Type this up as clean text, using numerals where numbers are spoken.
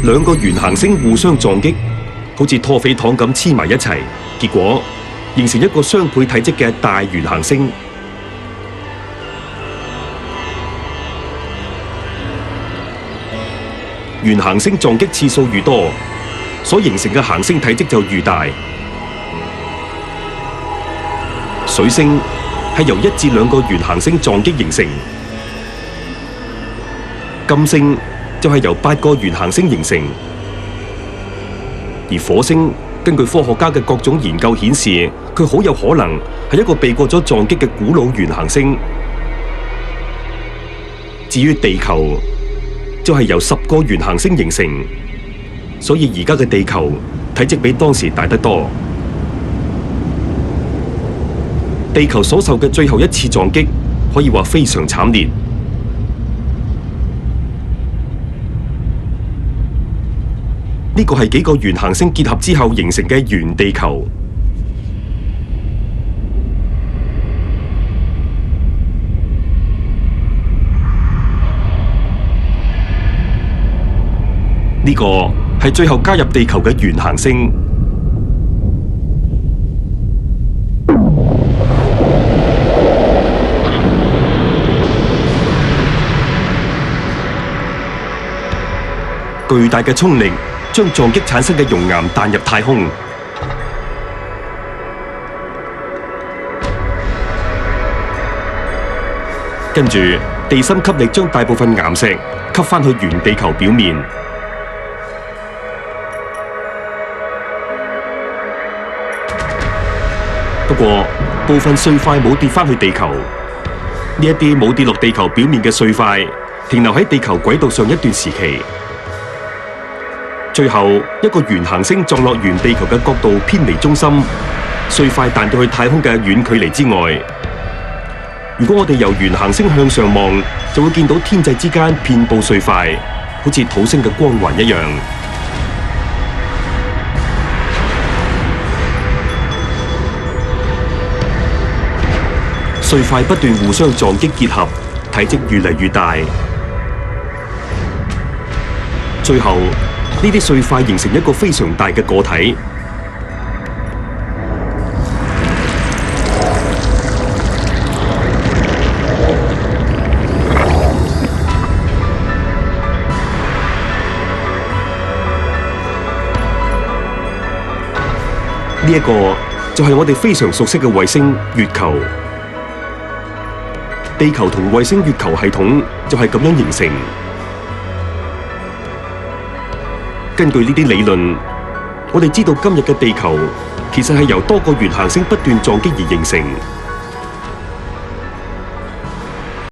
兩個原行星互相撞擊，好似拖肥糖咁黐埋一齊，結果形成一個雙倍體積嘅大原行星。原行星撞擊次數越多，所形成嘅行星體積就越大。水星係由1至2個原行星撞擊形成，金星就係由8個原行星形成，而火星根據科學家嘅各種研究顯示，佢好有可能係一個避過咗撞擊嘅古老原行星。至於地球，就係由10個原行星形成，所以而家嘅地球體積比當時大得多。地球所受嘅最後一次撞擊可以話非常慘烈。呢個係幾個原行星結合之後形成嘅原地球。呢個係最後加入地球嘅原行星。巨大嘅衝力將撞擊產生嘅熔岩彈入太空，跟住地心吸力將大部分岩石吸返去原地球表面。不過部分碎塊冇跌返去地球，呢一啲冇跌落地球表面嘅碎塊停留喺地球軌道上一段時期。最後一個原行星撞落原地球嘅角度偏離中心，碎塊彈到去太空嘅遠距離之外。如果我哋由原行星向上望，就會見到天際之間遍佈碎塊，好似土星嘅光環一樣。碎塊不斷互相撞擊結合，體積越嚟越大。最後呢啲碎塊形成一個非常大嘅個體。呢一個就係我哋非常熟悉嘅衛星月球。地球同衛星月球系統就係咁樣形成。根據呢啲理論，我哋知道今日嘅地球其實係由多個原行星不斷撞擊而形成。